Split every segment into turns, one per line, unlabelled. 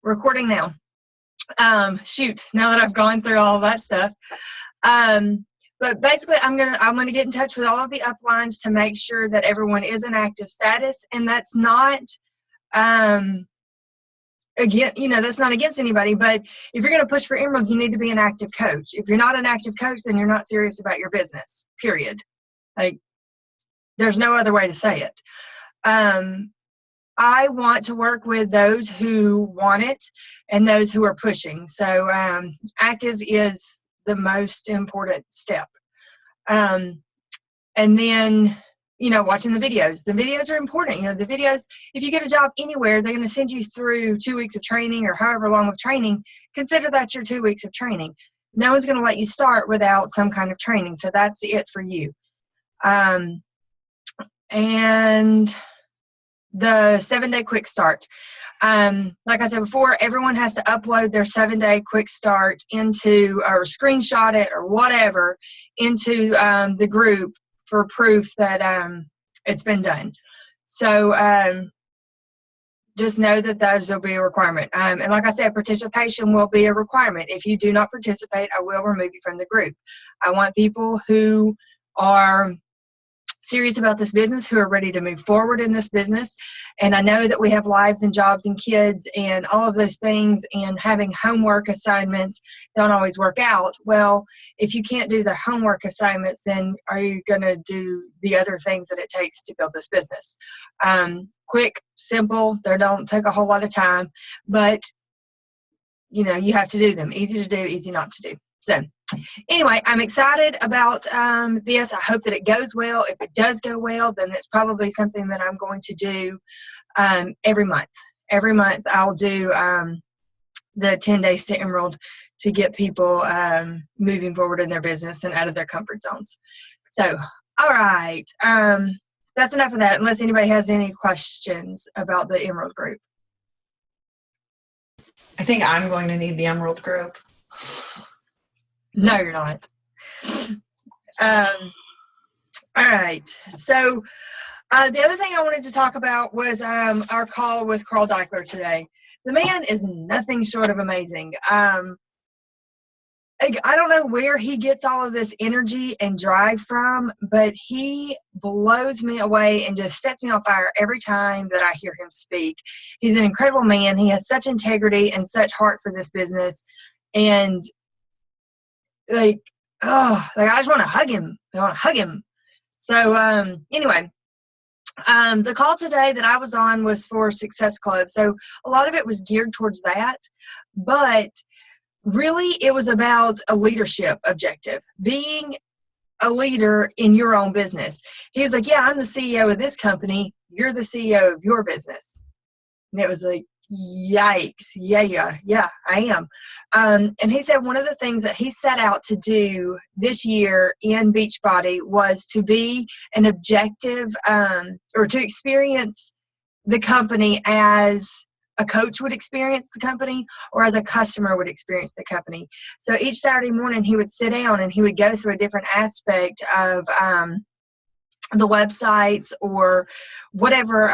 recording now. Shoot, now that I've gone through all of that stuff. But basically, I'm gonna get in touch with all of the uplines to make sure that everyone is in active status, and that's not again, that's not against anybody. But if you're gonna push for Emerald, you need to be an active coach. If you're not an active coach, then you're not serious about your business. Period. Like, there's no other way to say it. I want to work with those who want it and those who are pushing. So active is the most important step. And then, watching the videos. The videos are important. The videos, if you get a job anywhere, they're going to send you through 2 weeks of training or however long of training. Consider that your 2 weeks of training. No one's going to let you start without some kind of training. So that's it for you. And the 7-day quick start. Like I said before, everyone has to upload their 7-day quick start into, or screenshot it or whatever, into the group for proof that it's been done. So just know that those will be a requirement. And like I said, participation will be a requirement. If you do not participate, I will remove you from the group. I want people who are serious about this business, who are ready to move forward in this business. And I know that we have lives and jobs and kids and all of those things, and having homework assignments don't always work out. Well, if you can't do the homework assignments, then are you going to do the other things that it takes to build this business? Quick, simple, they don't take a whole lot of time, but you have to do them. Easy to do, easy not to do. So anyway, I'm excited about this. I hope that it goes well. If it does go well, then it's probably something that I'm going to do every month. Every month I'll do the 10 Days to Emerald to get people moving forward in their business and out of their comfort zones. So, all right. That's enough of that, unless anybody has any questions about the Emerald group.
I think I'm going to need the Emerald group.
No, you're not. All right. So the other thing I wanted to talk about was our call with Carl Deichler today. The man is nothing short of amazing. I don't know where he gets all of this energy and drive from, but he blows me away and just sets me on fire every time that I hear him speak. He's an incredible man. He has such integrity and such heart for this business. And I just want to hug him. I want to hug him. So anyway, the call today that I was on was for Success Club. So a lot of it was geared towards that, but really it was about a leadership objective, being a leader in your own business. He was like, yeah, I'm the CEO of this company. You're the CEO of your business. And it was like, yikes. Yeah, I am. And he said one of the things that he set out to do this year in Beachbody was to be an objective, or to experience the company as a coach would experience the company, or as a customer would experience the company. So each Saturday morning he would sit down and he would go through a different aspect of the websites or whatever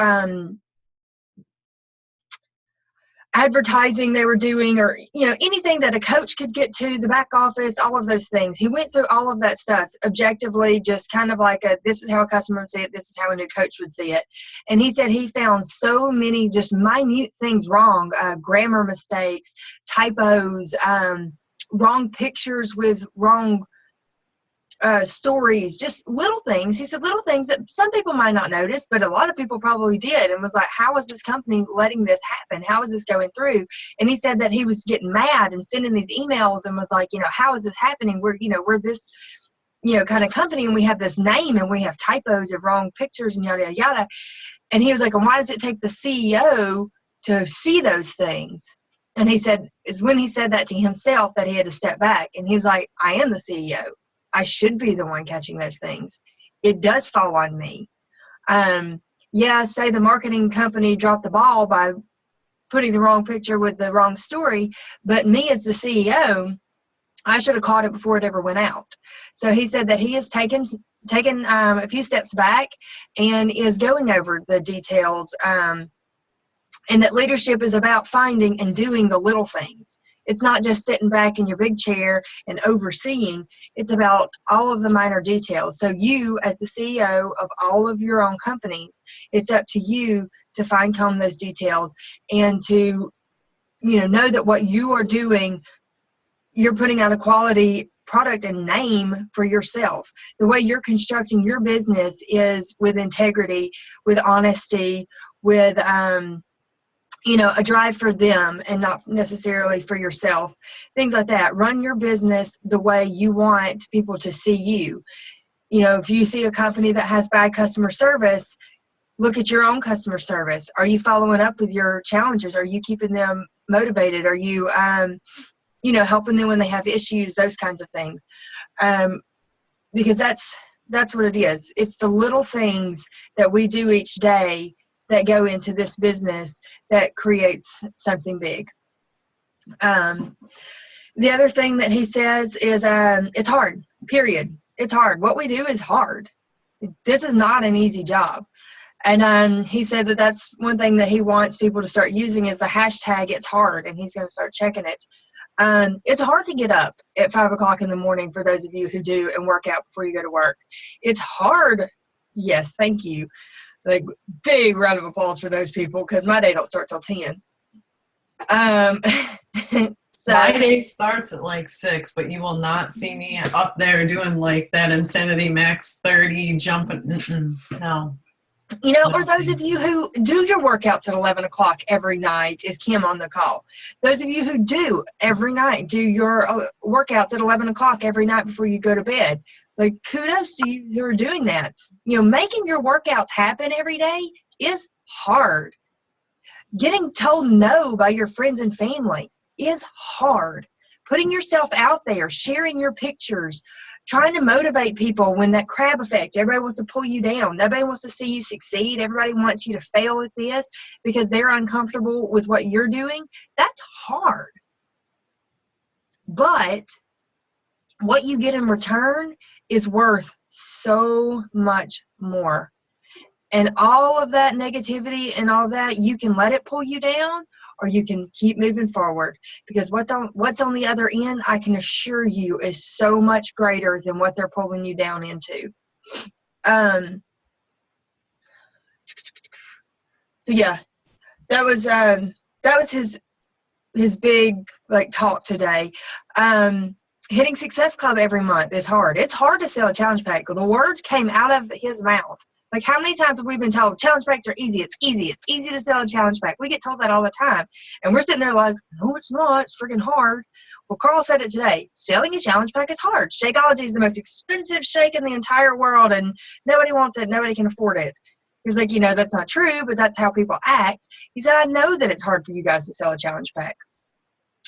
advertising they were doing, or anything that a coach could get to, the back office, all of those things. He went through all of that stuff objectively, just kind of like this is how a customer would see it, this is how a new coach would see it. And he said he found so many just minute things wrong, grammar mistakes, typos, wrong pictures with wrong stories, just little things. He said little things that some people might not notice, but a lot of people probably did, and was like, how is this company letting this happen? How is this going through? And he said that he was getting mad and sending these emails and was like, how is this happening? We're this kind of company, and we have this name, and we have typos of wrong pictures and yada yada yada. And he was like, and why does it take the CEO to see those things? And he said, is when he said that to himself that he had to step back, and he's like, I am the CEO. I should be the one catching those things. It does fall on me. Say the marketing company dropped the ball by putting the wrong picture with the wrong story, but me as the CEO, I should have caught it before it ever went out. So he said that he has taken a few steps back and is going over the details And that leadership is about finding and doing the little things. It's not just sitting back in your big chair and overseeing. It's about all of the minor details. So you, as the CEO of all of your own companies, it's up to you to fine-comb those details and to, know that what you are doing, you're putting out a quality product and name for yourself. The way you're constructing your business is with integrity, with honesty, with a drive for them and not necessarily for yourself. Things like that. Run your business the way you want people to see you. If you see a company that has bad customer service, look at your own customer service. Are you following up with your challengers? Are you keeping them motivated? Are you, helping them when they have issues? Those kinds of things. Because that's what it is. It's the little things that we do each day that go into this business that creates something big. The other thing that he says is it's hard, period. It's hard. What we do is hard. This is not an easy job. And he said that that's one thing that he wants people to start using is the hashtag it's hard, and he's going to start checking it. It's hard to get up at 5 o'clock in the morning for those of you who do and work out before you go to work. It's hard. Yes, thank you. Like, big round of applause for those people, because my day don't start till 10. So,
my day starts at like 6, but you will not see me up there doing like that Insanity Max 30 jumping. No.
Or those of you who do your workouts at 11 o'clock every night, is Kim on the call? Those of you who do every night, do your workouts at 11 o'clock every night before you go to bed. Like, kudos to you who are doing that. Making your workouts happen every day is hard. Getting told no by your friends and family is hard. Putting yourself out there, sharing your pictures, trying to motivate people when that crab effect, everybody wants to pull you down. Nobody wants to see you succeed. Everybody wants you to fail at this because they're uncomfortable with what you're doing. That's hard. But what you get in return is worth so much more. And all of that negativity and all that, you can let it pull you down, or you can keep moving forward. Because what's on the other end, I can assure you, is so much greater than what they're pulling you down into. So yeah, that was his big talk today. Hitting Success Club every month is hard. It's hard to sell a challenge pack. The words came out of his mouth. Like, how many times have we been told challenge packs are easy? It's easy. It's easy to sell a challenge pack. We get told that all the time. And we're sitting there like, no, it's not. It's freaking hard. Well, Carl said it today. Selling a challenge pack is hard. Shakeology is the most expensive shake in the entire world, and nobody wants it. Nobody can afford it. He was like, that's not true, but that's how people act. He said, I know that it's hard for you guys to sell a challenge pack.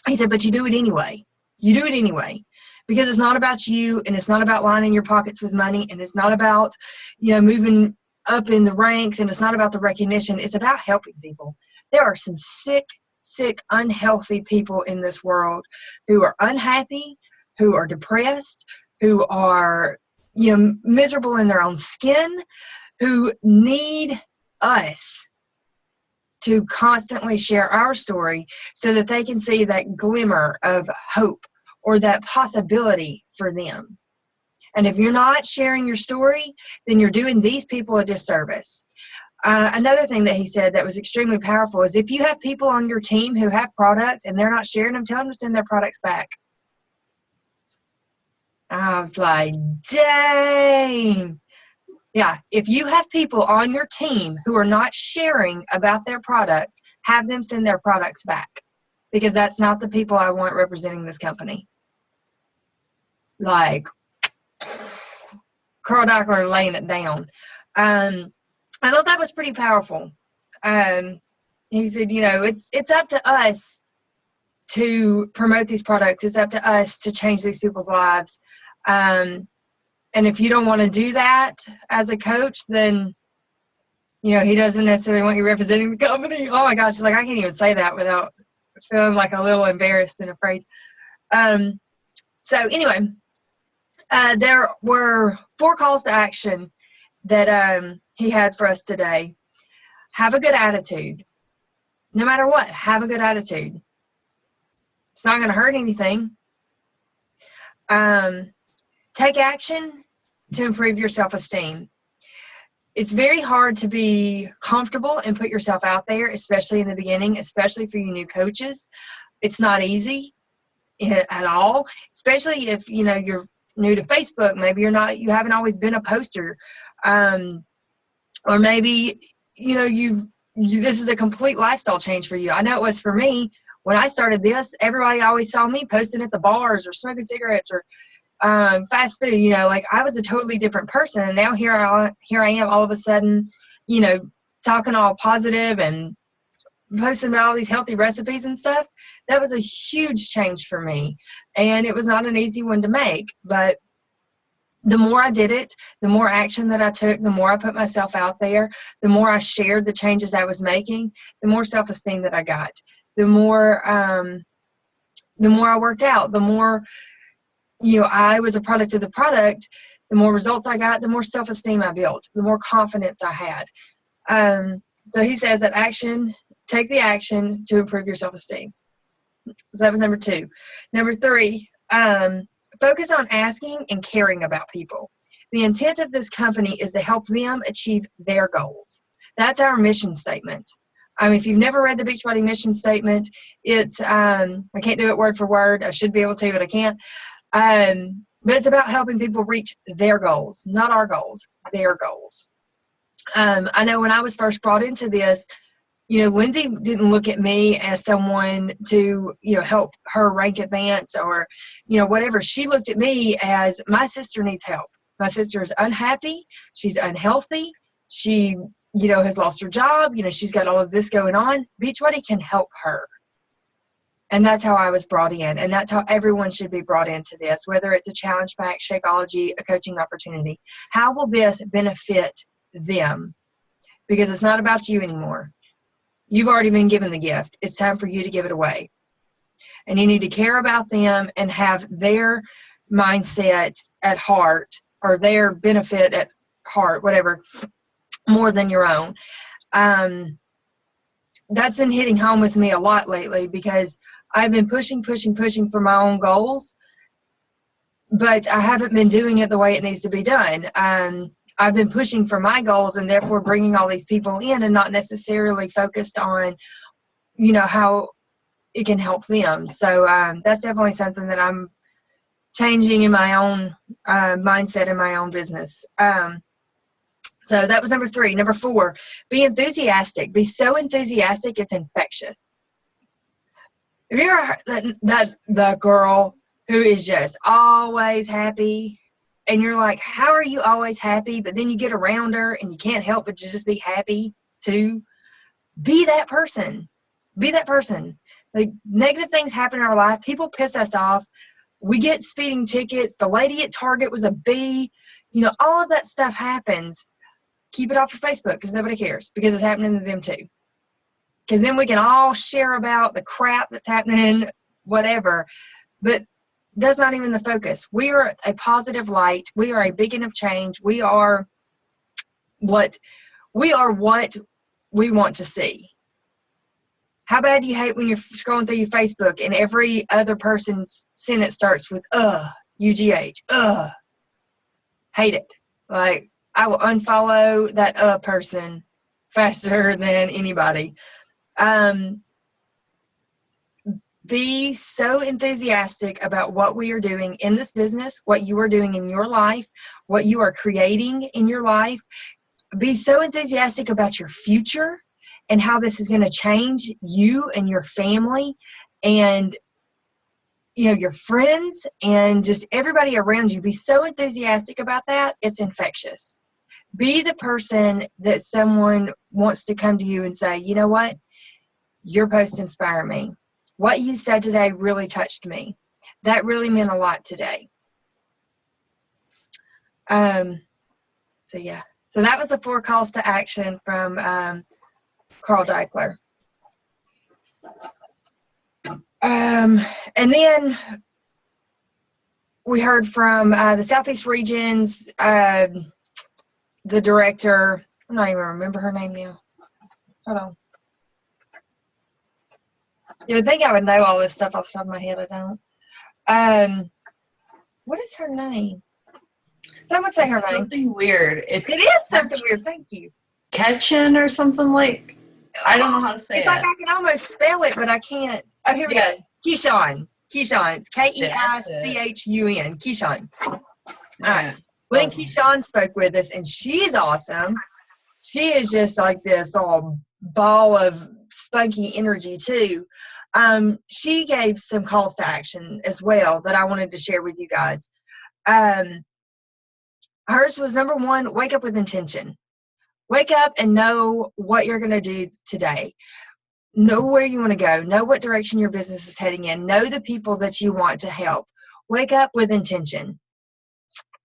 He said, but you do it anyway. You do it anyway. Because it's not about you, and it's not about lining your pockets with money, and it's not about, moving up in the ranks, and it's not about the recognition. It's about helping people. There are some sick, unhealthy people in this world who are unhappy, who are depressed, who are, miserable in their own skin, who need us to constantly share our story so that they can see that glimmer of hope or that possibility for them. And if you're not sharing your story, then you're doing these people a disservice. Another thing that he said that was extremely powerful is if you have people on your team who have products and they're not sharing them, tell them to send their products back. I was like, dang. Yeah, if you have people on your team who are not sharing about their products, have them send their products back, because that's not the people I want representing this company. Like, Carl Daikeler laying it down. I thought that was pretty powerful. He said, it's up to us to promote these products. It's up to us to change these people's lives. And if you don't want to do that as a coach, then, he doesn't necessarily want you representing the company. Oh my gosh, it's like, I can't even say that without feeling like a little embarrassed and afraid. So anyway, there were 4 calls to action that he had for us today. Have a good attitude. No matter what, have a good attitude. It's not going to hurt anything. Take action to improve your self-esteem. It's very hard to be comfortable and put yourself out there, especially in the beginning, especially for you new coaches. It's not easy at all, especially if you're new to Facebook. Maybe you haven't always been a poster, or maybe this is a complete lifestyle change for you. I know it was for me when I started this. Everybody always saw me posting at the bars or smoking cigarettes or fast food. Like I was a totally different person, and now here I am all of a sudden, talking all positive and posting about all these healthy recipes and stuff. That was a huge change for me, and it was not an easy one to make, but the more I did it, the more action that I took, the more I put myself out there, the more I shared the changes I was making, the more self-esteem that I got, the more I worked out, the more I was a product of the product, the more results I got, the more self-esteem I built, the more confidence I had. So he says that take the action to improve your self-esteem. So that was number 2. Number 3, focus on asking and caring about people. The intent of this company is to help them achieve their goals. That's our mission statement. If you've never read the Beachbody mission statement, it's, I can't do it word for word. I should be able to, but I can't. But it's about helping people reach their goals, not our goals, their goals. I know when I was first brought into this, Lindsay didn't look at me as someone to, help her rank advance or, whatever. She looked at me as my sister needs help. My sister is unhappy. She's unhealthy. She, has lost her job. She's got all of this going on. Beachbody can help her. And that's how I was brought in. And that's how everyone should be brought into this, whether it's a challenge pack, Shakeology, a coaching opportunity. How will this benefit them? Because it's not about you anymore. You've already been given the gift. It's time for you to give it away. And you need to care about them and have their mindset at heart, or their benefit at heart, whatever, more than your own. That's been hitting home with me a lot lately, because I've been pushing for my own goals, but I haven't been doing it the way it needs to be done. I've been pushing for my goals and therefore bringing all these people in and not necessarily focused on, how it can help them. So that's definitely something that I'm changing in my own mindset in my own business. So that was number 3. Number 4, be enthusiastic. Be so enthusiastic, it's infectious. Have you ever heard the girl who is just always happy? And you're like, how are you always happy? But then you get around her and you can't help but to just be happy too. Be that person. Be that person. Like, negative things happen in our life. People piss us off. We get speeding tickets. The lady at Target was a B. All of that stuff happens. Keep it off your Facebook, because nobody cares, because it's happening to them too. Because then we can all share about the crap that's happening, whatever. But that's not even the focus. We are a positive light. We are a beacon of change. We are what we want to see. How bad do you hate when you're scrolling through your Facebook and every other person's sentence starts with UGH, hate it. Like, I will unfollow that person faster than anybody. Be so enthusiastic about what we are doing in this business, what you are doing in your life, what you are creating in your life. Be so enthusiastic about your future and how this is going to change you and your family and your friends and just everybody around you. Be so enthusiastic about that. It's infectious. Be the person that someone wants to come to you and say, you know what? Your posts inspire me. What you said today really touched me. That really meant a lot today. So that was the 4 calls to action from Carl Daikeler. And then we heard from the Southeast regions, the director. I'm not even remember her name now. Hold on. You would think I would know all this stuff off the top of my head. I don't. What is her name? Someone say her
It's
name.
something weird.
It is something weird. Thank you.
Ketchen or something like. I don't know how to say
It's
it.
like I can almost spell it, but I can't. Oh, here we go. Keyshawn. Keyshawn. It's Keichun. Keyshawn. All right. Well, then Keyshawn spoke with us, and she's awesome. She is just like this all ball of spunky energy, too. She gave some calls to action as well that I wanted to share with you guys. Hers was number 1, wake up with intention. Wake up and know what you're going to do today. Know where you want to go. Know what direction your business is heading in. Know the people that you want to help. Wake up with intention.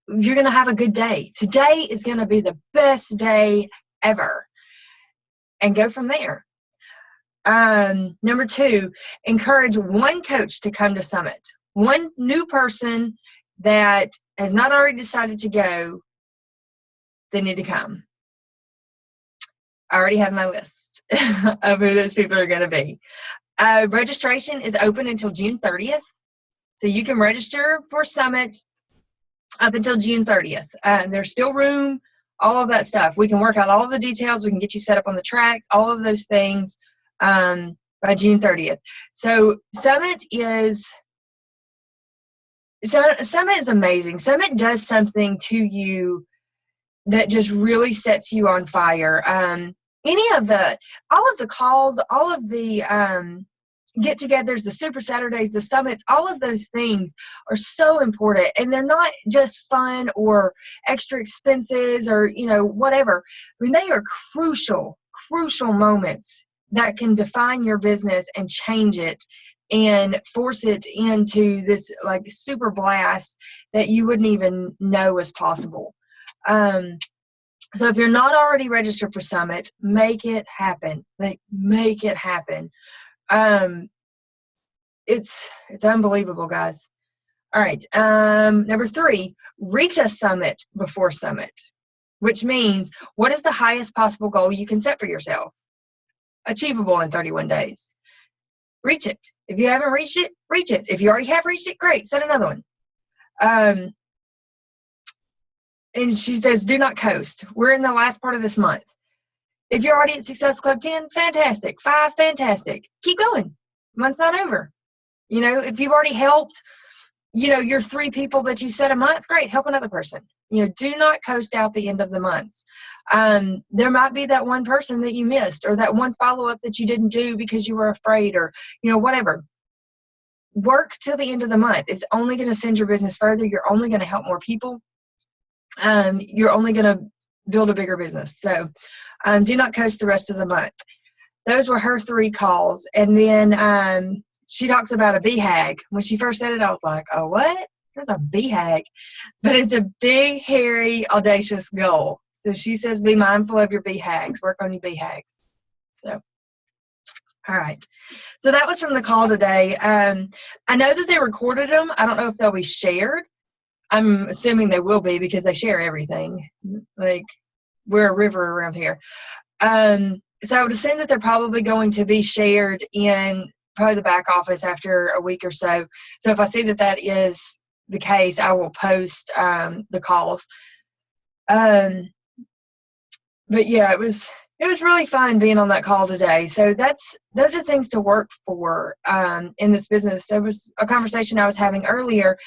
You're going to have a good day. Today is going to be the best day ever. And go from there. Number 2, encourage one coach to come to Summit. One new person that has not already decided to go, they need to come. I already have my list of who those people are going to be. Registration is open until June 30th. So you can register for Summit up until June 30th. There's still room, all of that stuff. We can work out all of the details. We can get you set up on the tracks, all of those things by June 30th. So Summit is amazing. Summit does something to you that just really sets you on fire. All of the calls, all of the get-togethers, the Super Saturdays, the Summits, all of those things are so important. And they're not just fun or extra expenses or, whatever. I mean, they are crucial moments that can define your business and change it and force it into this like super blast that you wouldn't even know was possible. So if you're not already registered for Summit, make it happen. Make it happen. It's unbelievable, guys. All right. Number 3, reach a summit before Summit, which means what is the highest possible goal you can set for yourself? Achievable in 31 days. Reach it. If you haven't reached it, reach it. If you already have reached it, great. Set another one. And she says, do not coast. We're in the last part of this month. If you're already at Success Club 10, fantastic. 5, fantastic. Keep going. Month's not over. If you've already helped, your 3 people that you set a month, great. Help another person. Do not coast out the end of the months. There might be that one person that you missed or that one follow-up that you didn't do because you were afraid or, whatever. Work till the end of the month. It's only going to send your business further. You're only going to help more people. You're only going to build a bigger business. So do not coast the rest of the month. Those were her 3 calls. And then she talks about a BHAG. When she first said it, I was like, oh, what? There's a BHAG. But it's a big, hairy, audacious goal. So she says be mindful of your BHAGs. Work on your BHAGs. So, all right. So that was from the call today. I know that they recorded them. I don't know if they'll be shared. I'm assuming they will be because they share everything. Like, we're a river around here. So I would assume that they're probably going to be shared in probably the back office after a week or so. So if I see that that is the case, I will post the calls. But yeah, it was really fun being on that call today. So those are things to work for in this business. There was a conversation I was having earlier.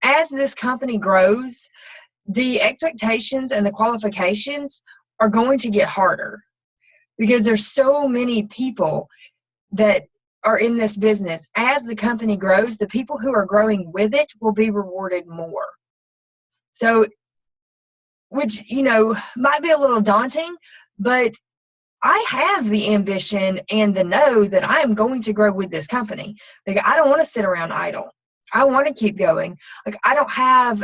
As this company grows, the expectations and the qualifications are going to get harder because there's so many people that are in this business. As the company grows, the people who are growing with it will be rewarded more. So, which, might be a little daunting, but I have the ambition and the know that I am going to grow with this company. Like, I don't want to sit around idle. I want to keep going. Like, I don't have,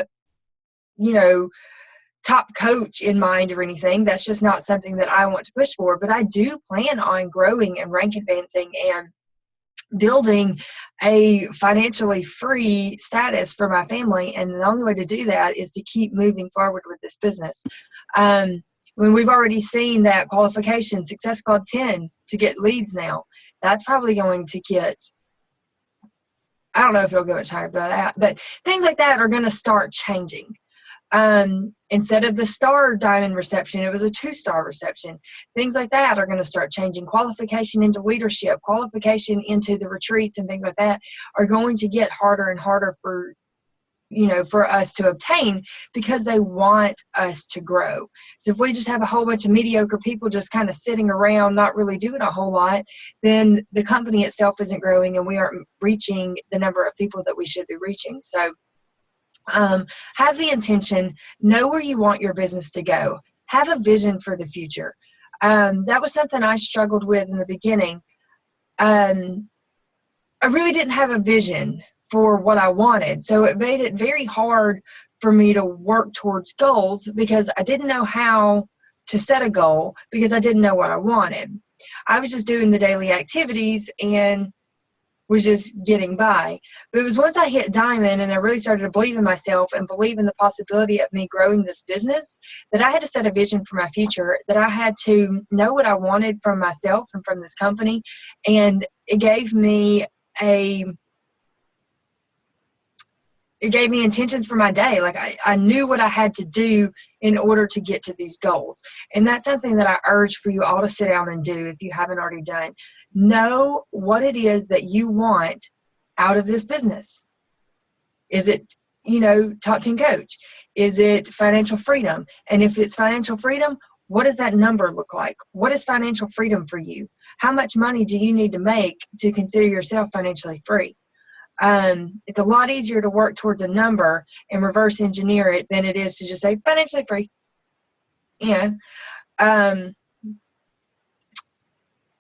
top coach in mind or anything. That's just not something that I want to push for. But I do plan on growing and rank advancing and building a financially free status for my family. And the only way to do that is to keep moving forward with this business. When we've already seen that qualification, Success Club 10, to get leads now. that's probably going to get, I don't know if it'll go much higher than that, but things like that are going to start changing. Instead of the star diamond reception, it was a 2-star reception. Things like that are going to start changing. Qualification into leadership, qualification into the retreats and things like that are going to get harder and harder for us to obtain, because they want us to grow. So if we just have a whole bunch of mediocre people just kind of sitting around not really doing a whole lot, then the company itself isn't growing and we aren't reaching the number of people that we should be reaching. So have the intention, know where you want your business to go, have a vision for the future. That was something I struggled with in the beginning. I really didn't have a vision for what I wanted, so it made it very hard for me to work towards goals, because I didn't know how to set a goal, because I didn't know what I wanted. I was just doing the daily activities and was just getting by. But it was once I hit diamond and I really started to believe in myself and believe in the possibility of me growing this business, that I had to set a vision for my future, that I had to know what I wanted from myself and from this company. And it gave me intentions for my day. Like I knew what I had to do in order to get to these goals. And that's something that I urge for you all to sit down and do if you haven't already done. Know what it is that you want out of this business. Is it, top 10 coach? Is it financial freedom? And if it's financial freedom, what does that number look like? What is financial freedom for you? How much money do you need to make to consider yourself financially free? It's a lot easier to work towards a number and reverse engineer it than it is to just say financially free.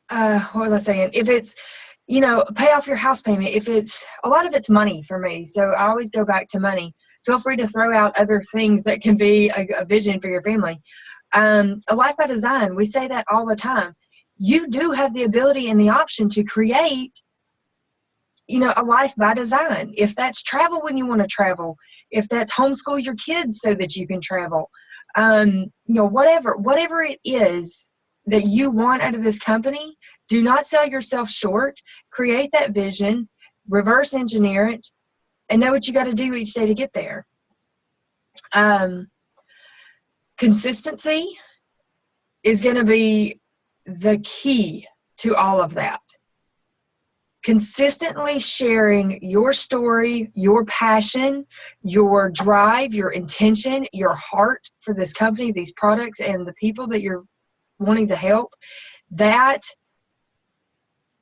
What was I saying? If it's, pay off your house payment, if it's, a lot of it's money for me. So I always go back to money. Feel free to throw out other things that can be a vision for your family. A life by design, we say that all the time. You do have the ability and the option to create a life by design. If that's travel when you want to travel, if that's homeschool your kids so that you can travel, whatever it is that you want out of this company, do not sell yourself short. Create that vision, reverse engineer it, and know what you got to do each day to get there. Consistency is going to be the key to all of that. Consistently sharing your story, your passion, your drive, your intention, your heart for this company, these products, and the people that you're wanting to help, that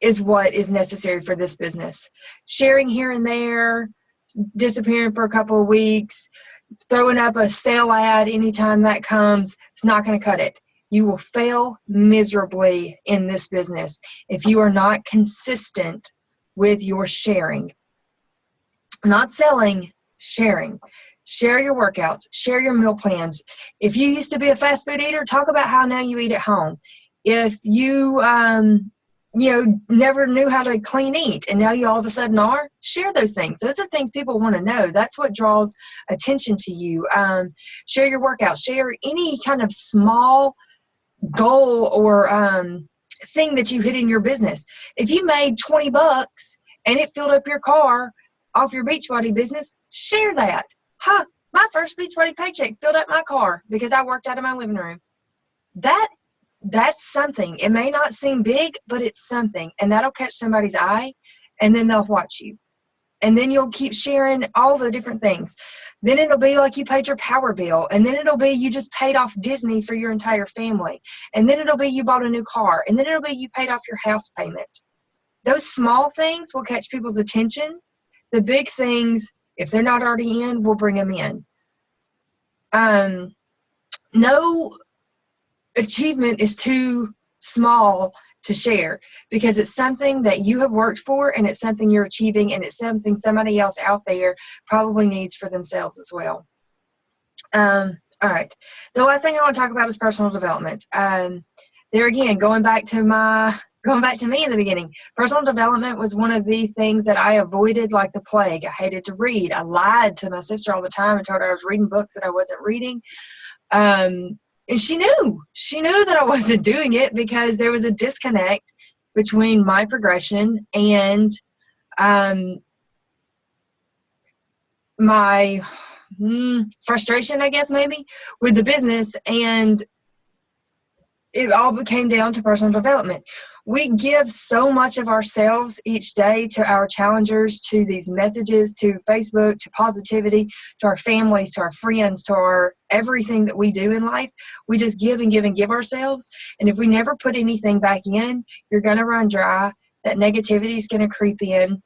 is what is necessary for this business. Sharing here and there, disappearing for a couple of weeks, throwing up a sale ad anytime that comes, it's not going to cut it. You will fail miserably in this business if you are not consistent with your sharing. Not selling, sharing. Share your workouts, share your meal plans. If you used to be a fast food eater, talk about how now you eat at home. If you, never knew how to clean eat and now you all of a sudden are, share those things. Those are things people want to know. That's what draws attention to you. Share your workouts, share any kind of small goal or thing that you hit in your business. If you made $20 and it filled up your car off your Beachbody business, share that. My first Beachbody paycheck filled up my car because I worked out of my living room. That's something. It may not seem big, but it's something. And that'll catch somebody's eye, and then they'll watch you. And then you'll keep sharing all the different things. Then it'll be like you paid your power bill. And then it'll be you just paid off Disney for your entire family. And then it'll be you bought a new car. And then it'll be you paid off your house payment. Those small things will catch people's attention. The big things, if they're not already in, we'll bring them in. No achievement is too small to share, because it's something that you have worked for, and it's something you're achieving, and it's something somebody else out there probably needs for themselves as well. All right. The last thing I want to talk about is personal development. There again, going back to me in the beginning, personal development was one of the things that I avoided like the plague. I hated to read. I lied to my sister all the time and told her I was reading books that I wasn't reading. And she knew that I wasn't doing it because there was a disconnect between my progression and my frustration, I guess, maybe, with the business. And it all came down to personal development. We give so much of ourselves each day to our challengers, to these messages, to Facebook, to positivity, to our families, to our friends, to our everything that we do in life. We just give and give and give ourselves. And if we never put anything back in, you're going to run dry. That negativity is going to creep in.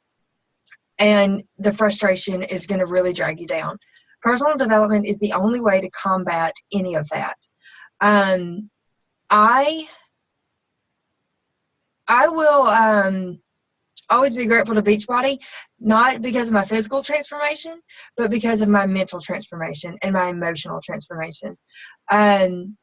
And the frustration is going to really drag you down. Personal development is the only way to combat any of that. I will always be grateful to Beachbody, not because of my physical transformation, but because of my mental transformation and my emotional transformation. And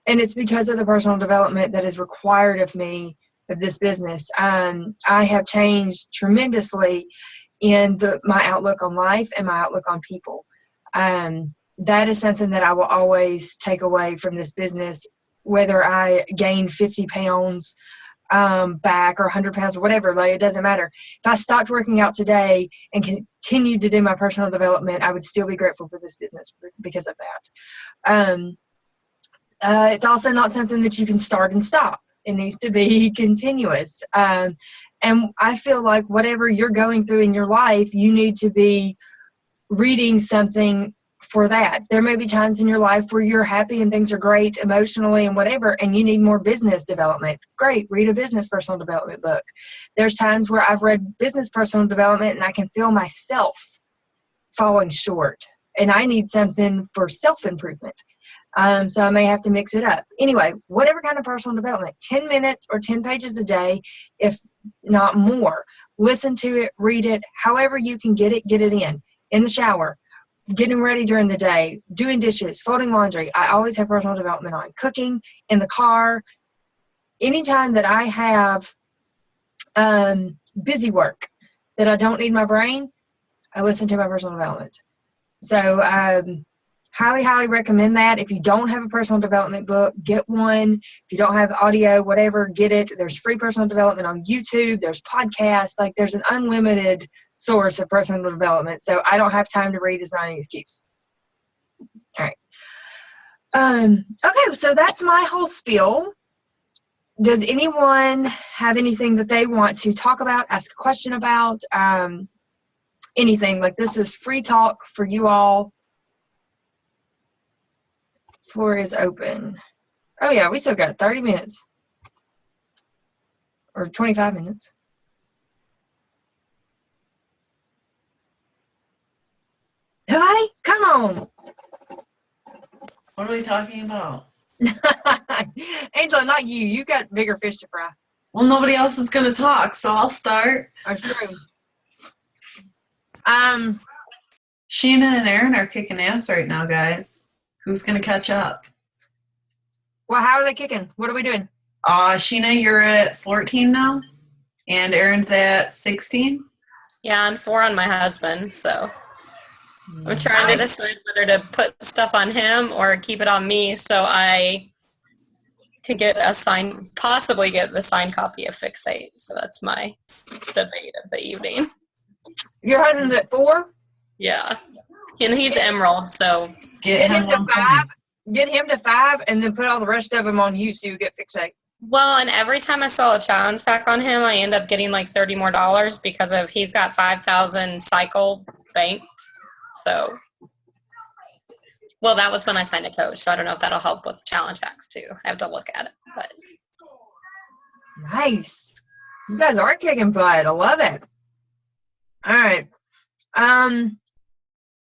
it's because of the personal development that is required of me, of this business. I have changed tremendously in my outlook on life and my outlook on people. That is something that I will always take away from this business, whether I gain 50 pounds back or 100 pounds or whatever, like, it doesn't matter. If I stopped working out today and continued to do my personal development, I would still be grateful for this business because of that. It's also not something that you can start and stop. It needs to be continuous. And I feel like whatever you're going through in your life, you need to be reading something for that. There may be times in your life where you're happy and things are great emotionally and whatever, and you need more business development. Great, read a business personal development book. There's times where I've read business personal development and I can feel myself falling short, and I need something for self-improvement. So I may have to mix it up. Anyway, whatever kind of personal development, 10 minutes or 10 pages a day, if not more. Listen to it, read it, however you can get it in the shower, getting ready during the day, doing dishes, folding laundry. I always have personal development on. Cooking, in the car. Anytime that I have busy work that I don't need my brain, I listen to my personal development. So highly, highly recommend that. If you don't have a personal development book, get one. If you don't have audio, whatever, get it. There's free personal development on YouTube. There's podcasts. Like, there's an unlimited source of personal development. So I don't have time to read is not an excuse. All right. Okay, so that's my whole spiel. Does anyone have anything that they want to talk about, ask a question about? Anything. Like, this is free talk for you all. Floor is open. Oh yeah, we still got 30 minutes. Or 25 minutes. Nobody? Come on.
What are we talking about?
Angela, not you. You got bigger fish to fry.
Well, nobody else is going to talk, so I'll start.
That's true.
Sheena and Aaron are kicking ass right now, guys. Who's going to catch up?
Well, how are they kicking? What are we doing?
Sheena, you're at 14 now, and Aaron's at 16.
Yeah, I'm 4 on my husband, so I'm trying to decide whether to put stuff on him or keep it on me so I can possibly get the signed copy of Fixate. So that's my debate of the evening.
Your husband's at 4?
Yeah. And he's Emerald, so.
Get him to 5. Get him to 5 and then put all the rest of them on you so you get Fixate.
Well, and every time I sell a challenge pack on him, I end up getting like $30 more because he's got 5,000 cycle banked. So, well, that was when I signed a coach, so I don't know if that'll help with challenge packs too. I have to look at it, but.
Nice. You guys are kicking butt. I love it. All right.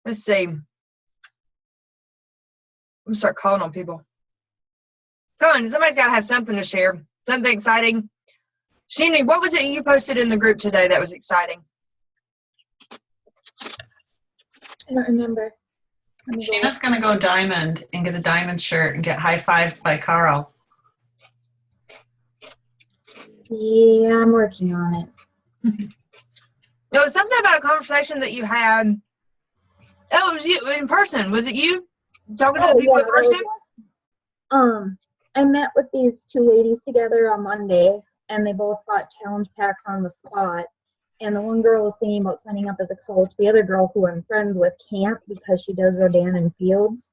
Let's see. I'm gonna start calling on people. Come on, somebody's got to have something to share. Something exciting. Sheena, what was it you posted in the group today that was exciting?
I don't remember.
Sheena's going to go diamond and get a diamond shirt and get high-fived by Carl.
Yeah, I'm working on it.
It was something about a conversation that you had. Oh, it was you in person. Was it you talking to the people in person?
I met with these 2 ladies together on Monday. and they both got challenge packs on the spot. And the one girl was thinking about signing up as a coach. The other girl, who I'm friends with, can't because she does Rodan and Fields.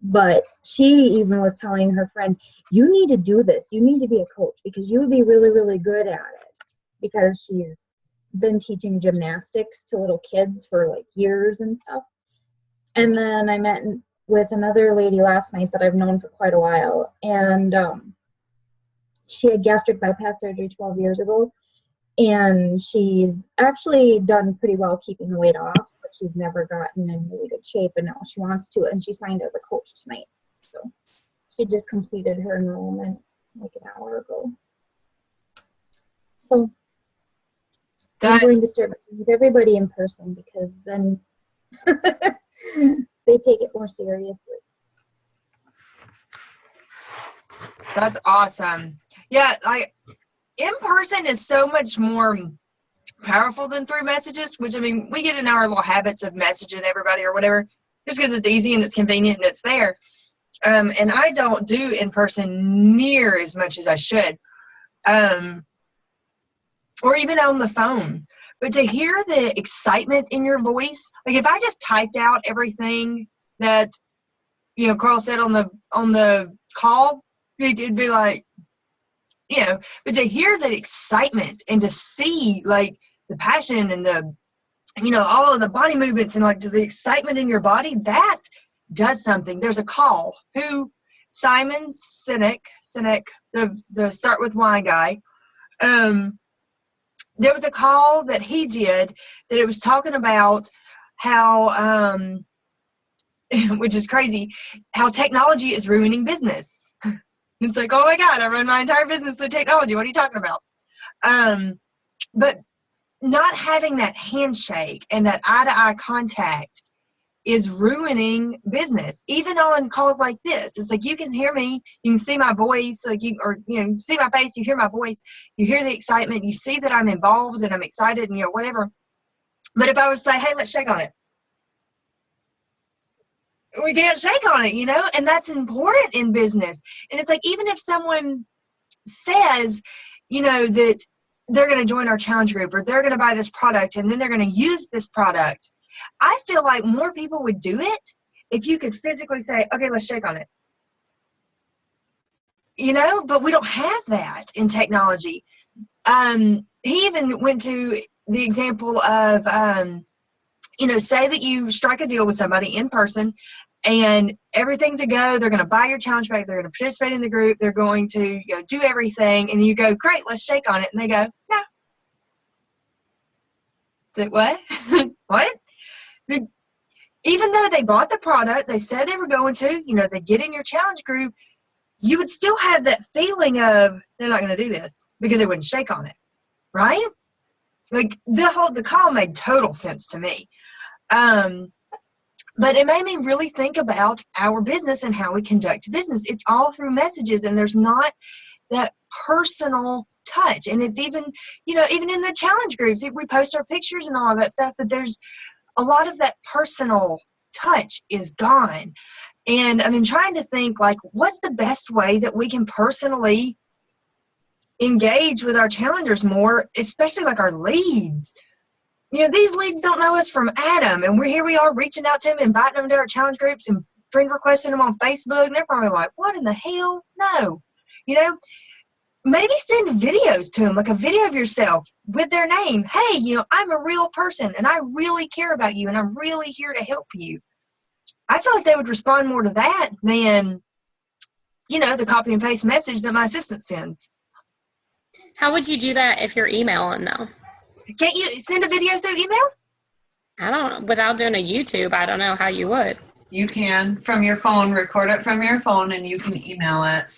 But she even was telling her friend, you need to do this. You need to be a coach because you would be really, really good at it, because she's been teaching gymnastics to little kids for like years and stuff. And then I met with another lady last night that I've known for quite a while, and she had gastric bypass surgery 12 years ago, and she's actually done pretty well keeping the weight off, but she's never gotten in really good shape, and now she wants to, and she signed as a coach tonight. So she just completed her enrollment like an hour ago. So I'm going to start with everybody in person, because then they take it more seriously.
That's awesome. Yeah, like in person is so much more powerful than through messages, which, I mean, we get in our little habits of messaging everybody or whatever just because it's easy and it's convenient and it's there. And I don't do in person near as much as I should, or even on the phone. But to hear the excitement in your voice, like if I just typed out everything that, you know, Carl said on the call, it'd be like, you know, but to hear that excitement and to see like the passion and the, you know, all of the body movements and like the excitement in your body, that does something. There's a call who Simon Sinek, the Start With Why guy, there was a call that he did that it was talking about how, which is crazy, how technology is ruining business. It's like, oh my God, I run my entire business through technology. What are you talking about? But not having that handshake and that eye-to-eye contact is ruining business. Even on calls like this, it's like you can hear me, you can see my voice, like you see my face, you hear my voice, you hear the excitement, you see that I'm involved and I'm excited and, you know, whatever. But if I was to say, hey, let's shake on it, we can't shake on it, you know, and that's important in business. And it's like, even if someone says, you know, that they're going to join our challenge group or they're going to buy this product and then they're going to use this product, I feel like more people would do it if you could physically say, okay, let's shake on it, you know, but we don't have that in technology. He even went to the example of, you know, say that you strike a deal with somebody in person and everything's a go. They're going to buy your challenge pack. They're going to participate in the group. They're going to, you know, do everything. And you go, great, let's shake on it. And they go, no. Is it what? What? Even though they bought the product, they said they were going to, you know, they get in your challenge group, you would still have that feeling of they're not going to do this because they wouldn't shake on it, right? Like the call made total sense to me. But it made me really think about our business and how we conduct business. It's all through messages, and there's not that personal touch. And it's even, you know, even in the challenge groups, we post our pictures and all of that stuff, but there's a lot of that personal touch is gone. And I've been trying to think, like, what's the best way that we can personally engage with our challengers more, especially like our leads. You know, these leads don't know us from Adam, and we are reaching out to them, inviting them to our challenge groups and friend requesting them on Facebook, and they're probably like, what in the hell? No. You know, maybe send videos to them, like a video of yourself with their name. Hey, you know, I'm a real person, and I really care about you, and I'm really here to help you. I feel like they would respond more to that than, you know, the copy and paste message that my assistant sends.
How would you do that if you're emailing, though?
Can't you send a video through email?
I don't, without doing a YouTube, I don't know how you would.
You can, from your phone, record it from your phone, and you can email it.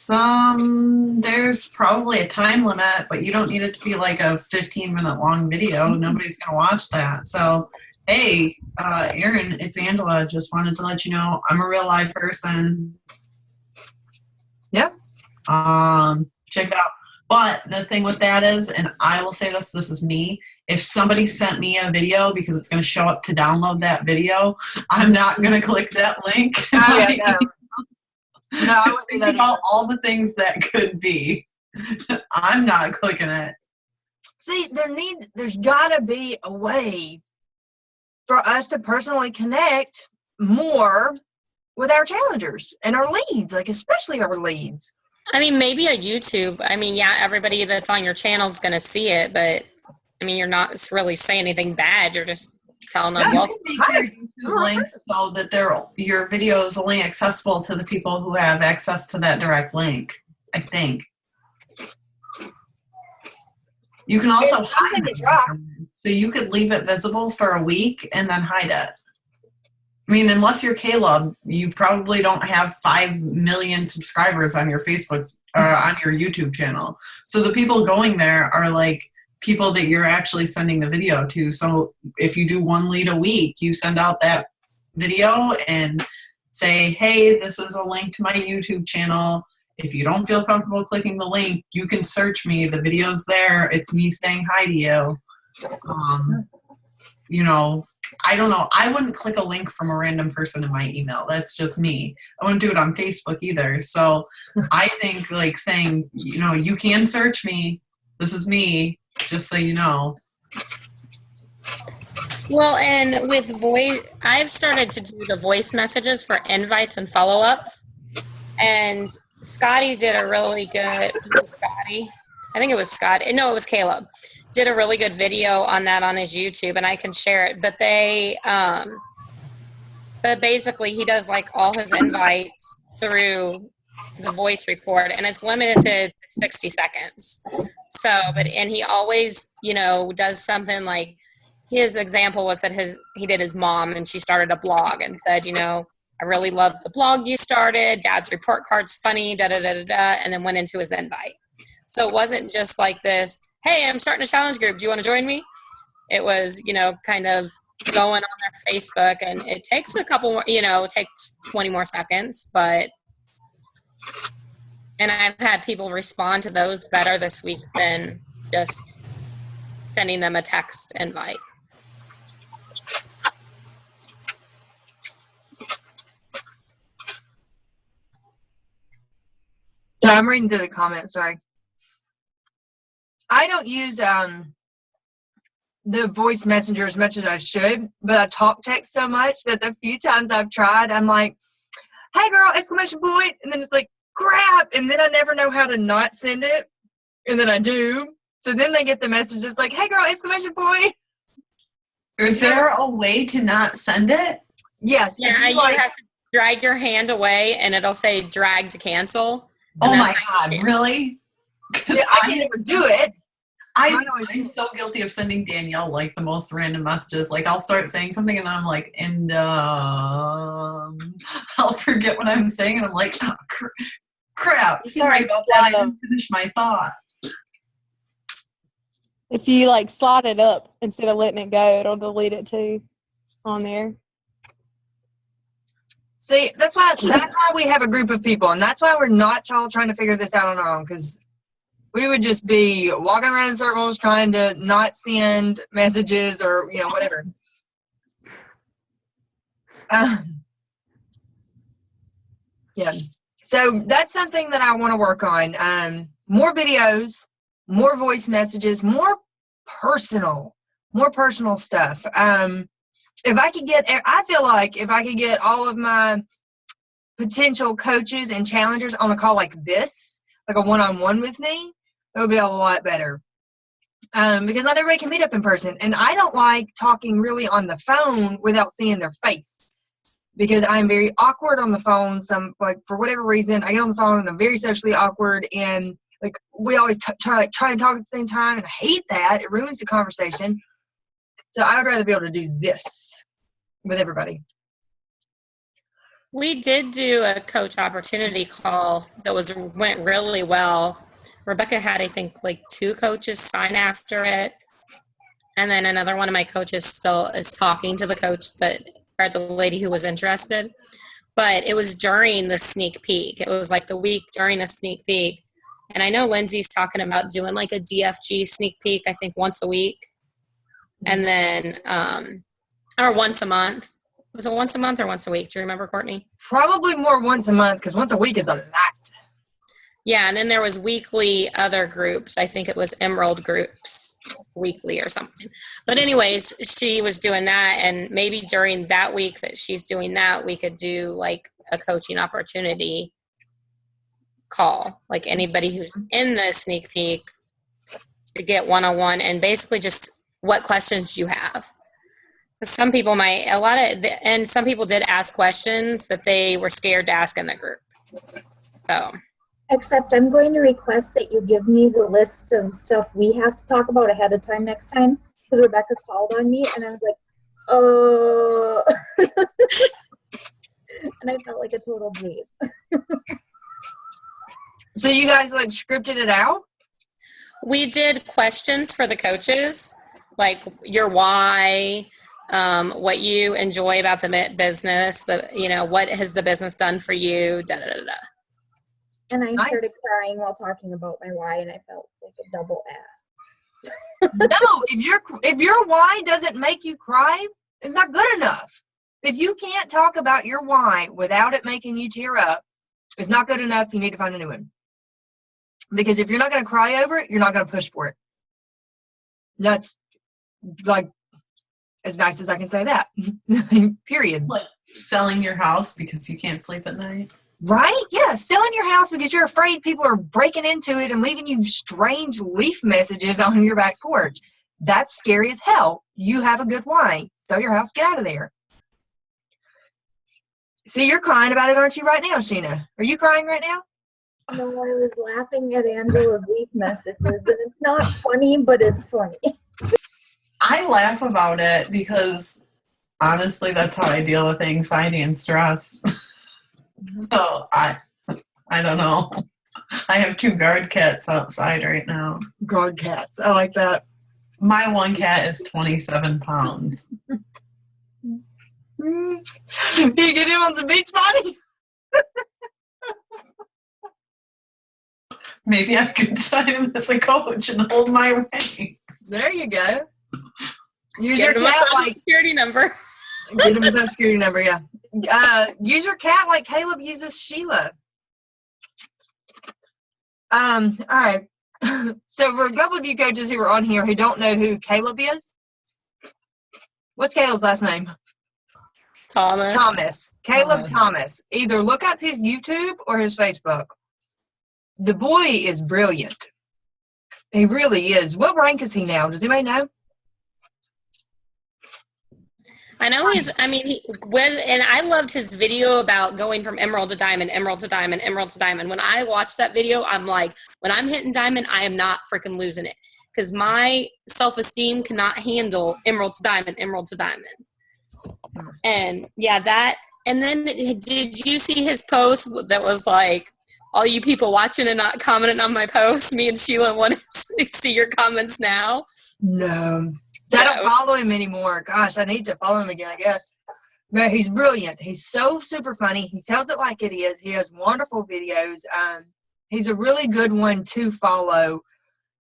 There's probably a time limit, but you don't need it to be like a 15-minute long video. Nobody's going to watch that. So, hey, Erin, it's Angela. Just wanted to let you know I'm a real live person.
Yeah.
Check it out. But the thing with that is, and I will say this is me, if somebody sent me a video because it's going to show up to download that video, I'm not going to click that link.
Oh, yeah, no. No, I wouldn't do
Think
that
about all the things that could be. I'm not clicking it.
See, there's gotta be a way for us to personally connect more with our challengers and our leads, like especially our leads.
I mean, maybe a YouTube. I mean, yeah, everybody that's on your channel is going to see it, but I mean, you're not really saying anything bad. You're just telling them,
You
well,
can make your YouTube links so that your video is only accessible to the people who have access to that direct link, I think. You can also
It's something
hide
to try.
it. So you could leave it visible for a week and then hide it. I mean, unless you're Caleb, you probably don't have 5 million subscribers on your Facebook on your YouTube channel. So the people going there are like people that you're actually sending the video to. So if you do one lead a week, you send out that video and say, hey, this is a link to my YouTube channel. If you don't feel comfortable clicking the link, you can search me. The video's there. It's me saying hi to you. You know, I don't know. I wouldn't click a link from a random person in my email. That's just me. I wouldn't do it on Facebook either. So I think like saying, you know, you can search me. This is me, just so you know.
well, and with voice, I've started to do the voice messages for invites and follow-ups. And Scotty did a really good, was it Scotty? I think it was Scotty. No, it was Caleb. Did a really good video on that on his YouTube, and I can share it. But but basically he does like all his invites through the voice record, and it's limited to 60 seconds. So, and he always, you know, does something like, his example was that he did his mom, and she started a blog and said, you know, I really love the blog you started. Dad's report card's funny, da da da da da, and then went into his invite. So it wasn't just like this, hey, I'm starting a challenge group. Do you want to join me? It was, you know, kind of going on their Facebook, and it takes a couple more, you know, it takes 20 more seconds, but, and I've had people respond to those better this week than just sending them a text invite.
So I'm reading through the comments, sorry. I don't use the voice messenger as much as I should, but I talk text so much that the few times I've tried, I'm like, hey girl, exclamation point, and then it's like, crap, and then I never know how to not send it, and then I do. So then they get the messages like, hey girl, exclamation point.
Is there a way to not send it?
Yes.
Yeah, you have to drag your hand away, and it'll say drag to cancel.
Oh my God, really?
Yeah, I can never do it.
I'm so guilty of sending Danielle like the most random messages. Like I'll start saying something and then I'm like, and I'll forget what I'm saying and I'm like, oh, crap. Sorry about that. I didn't finish my thought.
If you like slot it up instead of letting it go, it'll delete it too on there.
See, that's why we have a group of people, and that's why we're not all trying to figure this out on our own, because we would just be walking around in circles trying to not send messages or, you know, whatever. Yeah. So that's something that I want to work on. More videos, more voice messages, more personal stuff. If I could get, I feel like if I could get all of my potential coaches and challengers on a call like this, like a one-on-one with me, it would be a lot better. Because not everybody can meet up in person. And I don't like talking really on the phone without seeing their face. Because I'm very awkward on the phone. Like, for whatever reason, I get on the phone and I'm very socially awkward. And, like, we always try and talk at the same time. And I hate that. It ruins the conversation. So I would rather be able to do this with everybody.
We did do a coach opportunity call that went really well. Rebecca had, I think, like 2 coaches sign after it. And then another one of my coaches still is talking to the coach or the lady who was interested. But it was during the sneak peek. It was like the week during the sneak peek. And I know Lindsay's talking about doing like a DFG sneak peek, I think once a week. And then, or once a month. Was it once a month or once a week? Do you remember, Courtney?
Probably more once a month, because once a week is a lot.
Yeah, and then there was weekly other groups. I think it was Emerald groups weekly or something. But anyways, she was doing that, and maybe during that week that she's doing that, we could do like a coaching opportunity call. Like anybody who's in the sneak peek to get one-on-one and basically just what questions you have. Some people might, and some people did ask questions that they were scared to ask in the group. So.
Except I'm going to request that you give me the list of stuff we have to talk about ahead of time next time, because Rebecca called on me and I was like, and I felt like a total dweeb.
So you guys like scripted it out?
We did questions for the coaches, like your why, what you enjoy about the business, what has the business done for you, da da da da.
And I
Nice.
started crying while talking about my why, and I felt like a double ass.
No, if your why doesn't make you cry, it's not good enough. If you can't talk about your why without it making you tear up, it's not good enough. You need to find a new one. Because if you're not going to cry over it, you're not going to push for it. That's like as nice as I can say that. Period.
Like selling your house because you can't sleep at night.
Right? Yeah, selling your house because you're afraid people are breaking into it and leaving you strange leaf messages on your back porch. That's scary as hell. You have a good why. Sell your house, get out of there. See, you're crying about it, aren't you, right now, Sheena? Are you crying right now?
No, I was laughing at Angela's leaf messages, and it's not funny, but it's funny.
I laugh about it because honestly, that's how I deal with anxiety and stress. So I don't know. I have 2 guard cats outside right now.
God, cats. I like that.
My one cat is 27 pounds.
You get him on the beach body?
Maybe I could sign him as a coach and hold my weight.
There you go. Use
Get
your
him a
cat
social
like
security number.
get him a social security number, yeah. Use your cat like Caleb uses Sheila. All right. So for a couple of you coaches who are on here who don't know who Caleb is, what's Caleb's last name?
Thomas.
Caleb Thomas. Either look up his YouTube or his Facebook. The boy is brilliant. He really is. What rank is he now? Does anybody know?
I know and I loved his video about going from emerald to diamond, emerald to diamond, emerald to diamond. When I watched that video, I'm like, when I'm hitting diamond, I am not freaking losing it. Because my self-esteem cannot handle emerald to diamond, emerald to diamond. And yeah, that, and then did you see his post that was like, all you people watching and not commenting on my post, me and Sheila want to see your comments now?
No. I don't follow him anymore. Gosh, I need to follow him again, I guess. But he's brilliant. He's so super funny. He tells it like it is. He has wonderful videos. He's a really good one to follow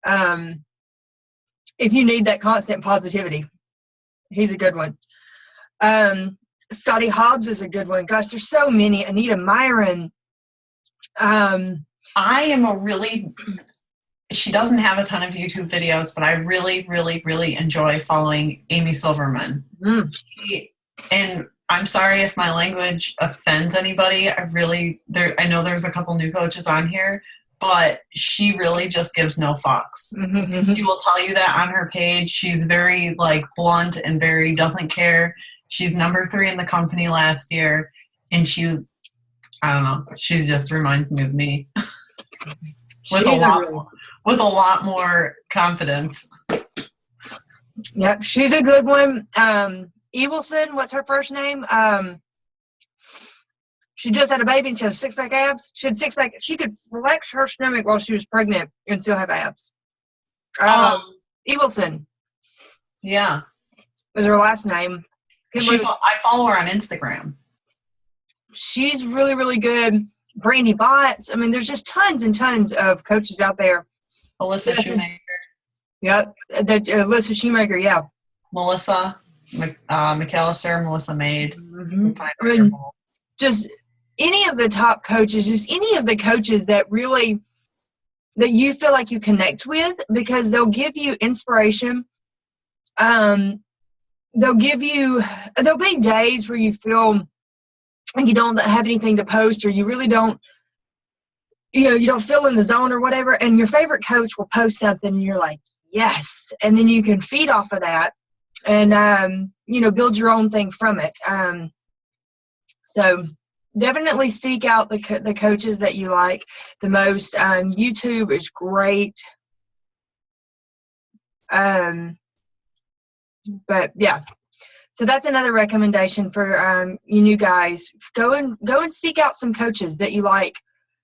if you need that constant positivity. He's a good one. Scotty Hobbs is a good one. Gosh, there's so many. Anita Myron.
I am she doesn't have a ton of YouTube videos, but I really, really, really enjoy following Amy Silverman. And I'm sorry if my language offends anybody. I know there's a couple new coaches on here, but she really just gives no fucks. She will tell you that on her page. She's very blunt and very doesn't care. She's number 3 in the company last year, and I don't know. She just reminds me of me with a lot more confidence.
Yep, she's a good one. Evilson, what's her first name? She just had a baby and she has 6-pack abs. She had 6-pack. She could flex her stomach while she was pregnant and still have abs. Evilson.
Yeah.
Was her last name.
I follow her on Instagram.
She's really, really good. Brandy Botts. I mean, there's just tons and tons of coaches out there.
Alyssa Shoemaker.
Yep. Alyssa Shoemaker, yeah.
Melissa McAllister, Melissa Maid.
Just any of the top coaches, just any of the coaches that really that you feel like you connect with, because they'll give you inspiration. There'll be days where you feel like you don't have anything to post, or you really don't, you don't feel in the zone or whatever, and your favorite coach will post something and you're like, yes, and then you can feed off of that and build your own thing from it. So definitely seek out the coaches that you like the most. YouTube is great. But yeah, so that's another recommendation for you new guys. Go and seek out some coaches that you like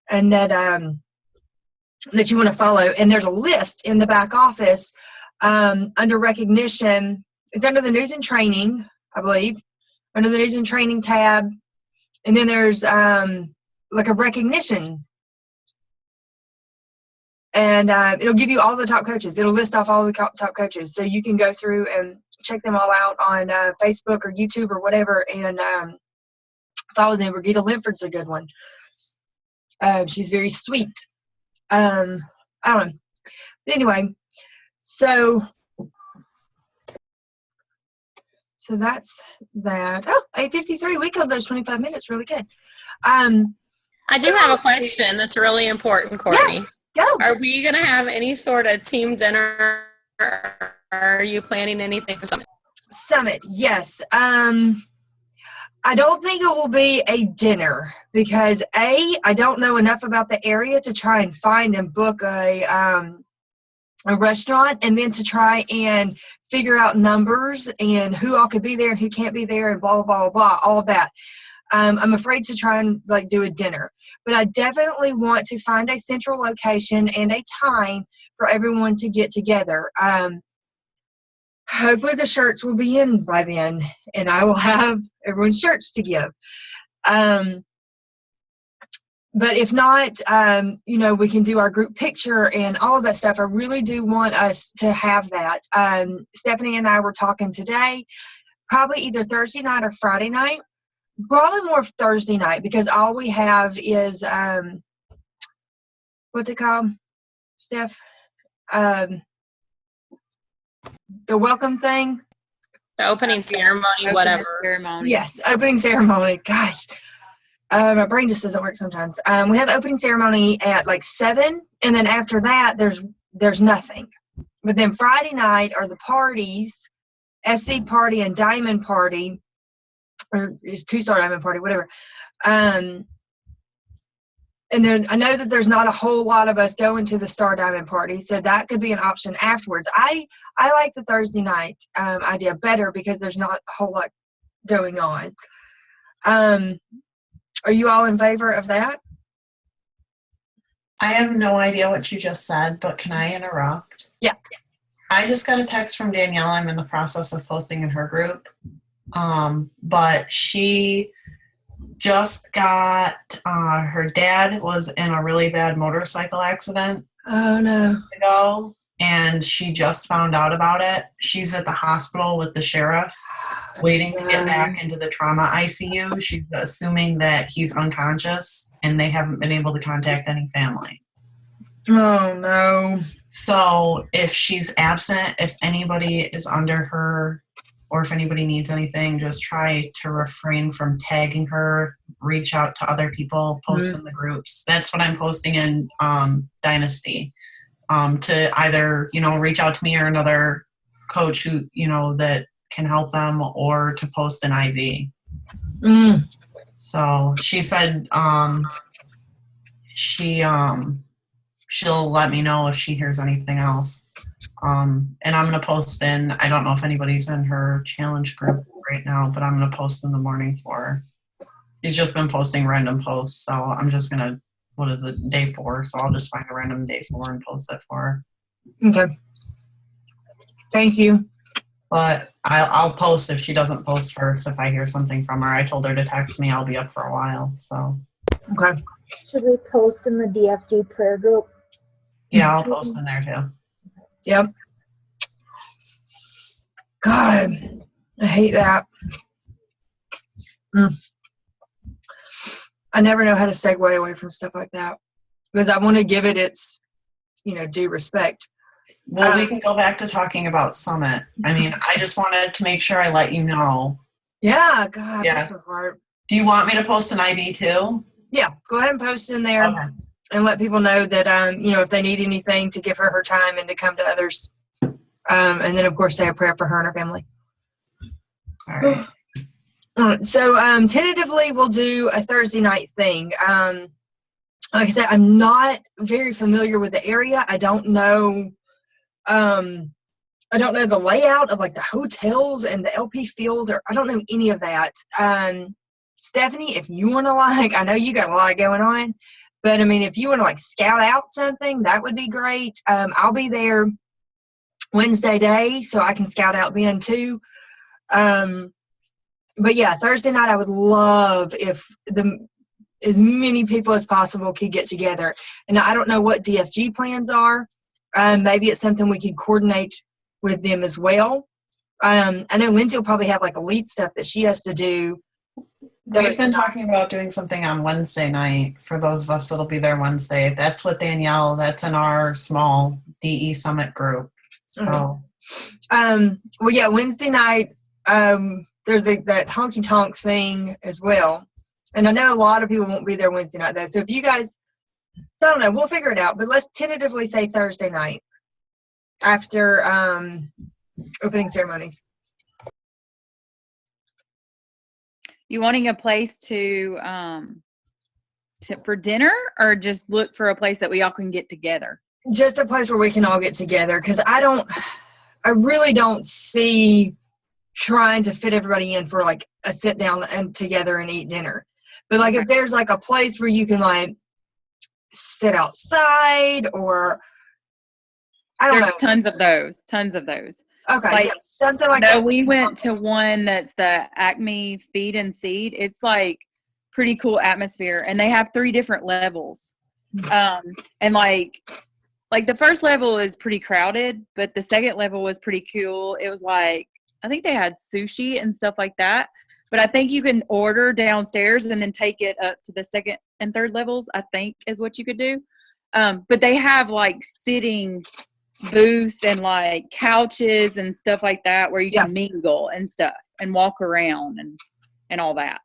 and that you want to follow. And there's a list in the back office under recognition. It's under the news and training, I believe, under the news and training tab. And then there's like a recognition. And it'll give you all the top coaches. It'll list off all the top coaches. So you can go through and check them all out on Facebook or YouTube or whatever and follow them. Regina Linford's a good one. She's very sweet. I don't know. But anyway, so that's that. Oh, 8:53. We killed those 25 minutes really good.
I do have a question that's really important, Courtney.
Yeah, go.
Are we going to have any sort of team dinner? Are you planning anything for Summit?
Summit, yes. I don't think it will be a dinner because I don't know enough about the area to try and find and book a restaurant, and then to try and figure out numbers and who all could be there and who can't be there and blah, blah, blah, blah, all of that. I'm afraid to try and do a dinner, but I definitely want to find a central location and a time for everyone to get together. Hopefully the shirts will be in by then and I will have everyone's shirts to give. But if not, we can do our group picture and all of that stuff. I really do want us to have that. Stephanie and I were talking today, probably either Thursday night or Friday night. Probably more Thursday night because all we have is, what's it called, Steph? The welcome thing.
The opening ceremony, whatever.
Ceremony.
Yes, opening ceremony. Gosh. My brain just doesn't work sometimes. We have opening ceremony at 7, and then after that, there's nothing. But then Friday night are the parties, SC party and Diamond party, or it's 2-star Diamond party, whatever. And then I know that there's not a whole lot of us going to the Star Diamond party, so that could be an option afterwards. I like the Thursday night idea better because there's not a whole lot going on. Are you all in favor of that?
I have no idea what you just said, but can I interrupt?
Yeah.
I just got a text from Danielle. I'm in the process of posting in her group. But she just got, her dad was in a really bad motorcycle accident.
Oh, no.
Ago, and she just found out about it. She's at the hospital with the sheriff, waiting to get back into the trauma ICU. She's assuming that he's unconscious, and they haven't been able to contact any family.
Oh, no.
So if she's absent, if anybody is under her, or if anybody needs anything, just try to refrain from tagging her, reach out to other people, post in the groups. That's what I'm posting in Dynasty. To either, reach out to me or another coach who, that can help them, or to post an IV. So she said she'll let me know if she hears anything else. And I'm going to post in, I don't know if anybody's in her challenge group right now, but I'm going to post in the morning for her. She's just been posting random posts, so I'm just going to, day 4, so I'll just find a random day 4 and post it for her.
Okay. Thank you.
But I'll post if she doesn't post first, if I hear something from her. I told her to text me. I'll be up for a while, so.
Okay.
Should we post in the DFG prayer group?
Yeah, I'll post in there too.
Yep. God, I hate that. I never know how to segue away from stuff like that because I want to give it its due respect.
Well, we can go back to talking about Summit. I mean, I just wanted to make sure I let you know.
Yeah, God,
Yeah.
that's so hard.
Do you want me to post an ID too?
Yeah, go ahead and post in there
Okay.
and let people know that, if they need anything, to give her time and to come to others. And then, of course, say a prayer for her and her family.
All right.
So tentatively, we'll do a Thursday night thing. Like I said, I'm not very familiar with the area. I don't know the layout of like the hotels and the LP field, or I don't know any of that. Stephanie, if you want to I know you got a lot going on, but I mean, if you want to scout out something, that would be great. I'll be there Wednesday day, so I can scout out then too. But yeah, Thursday night, I would love if as many people as possible could get together. And I don't know what DFG plans are. Maybe it's something we could coordinate with them as well. I know Lindsay will probably have elite stuff that she has to do.
We've been talking about doing something on Wednesday night for those of us that'll be there Wednesday. That's with Danielle. That's in our small DE Summit group. So,
well, yeah, Wednesday night, there's that honky tonk thing as well. And I know a lot of people won't be there Wednesday night though. So if you guys, I don't know, we'll figure it out. But let's tentatively say Thursday night after opening ceremonies.
You wanting a place to for dinner, or just look for a place that we all can get together?
Just a place where we can all get together, because I really don't see trying to fit everybody in for a sit down and together and eat dinner. But if there's a place where you can sit outside, or I don't know.
There's tons of those.
Okay, yeah, something like that.
No, we went to one that's the Acme Feed and Seed. It's pretty cool atmosphere, and they have 3 different levels. And the first level is pretty crowded, but the second level was pretty cool. It was I think they had sushi and stuff like that. But I think you can order downstairs and then take it up to the second and third levels, I think is what you could do. But they have sitting booths and couches and stuff like that where you can mingle and stuff and walk around and all that.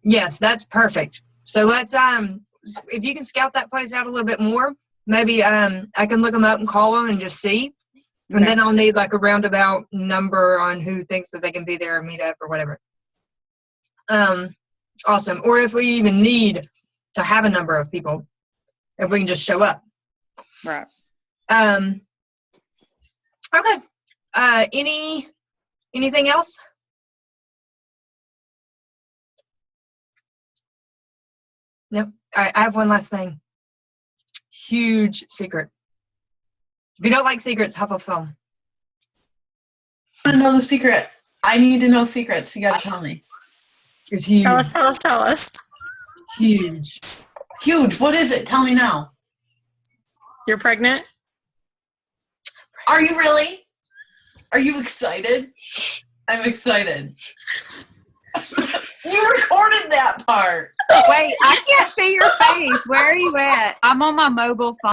Yes, that's perfect. So let's if you can scout that place out a little bit more, maybe I can look them up and call them and just see. And then I'll need a roundabout number on who thinks that they can be there or meet up or whatever. Awesome. Or if we even need to have a number of people, if we can just show up.
Right.
Okay. Anything else? Nope. All right. I have one last thing. Huge secret. If you don't like secrets, hop off phone.
I know the secret. I need to know secrets. You gotta tell me.
It's huge.
Tell us.
Huge.
Huge. What is it? Tell me now.
You're pregnant?
Are you really? Are you excited? I'm excited. You recorded that part.
Wait, I can't see your face. Where are you at? I'm on my mobile phone.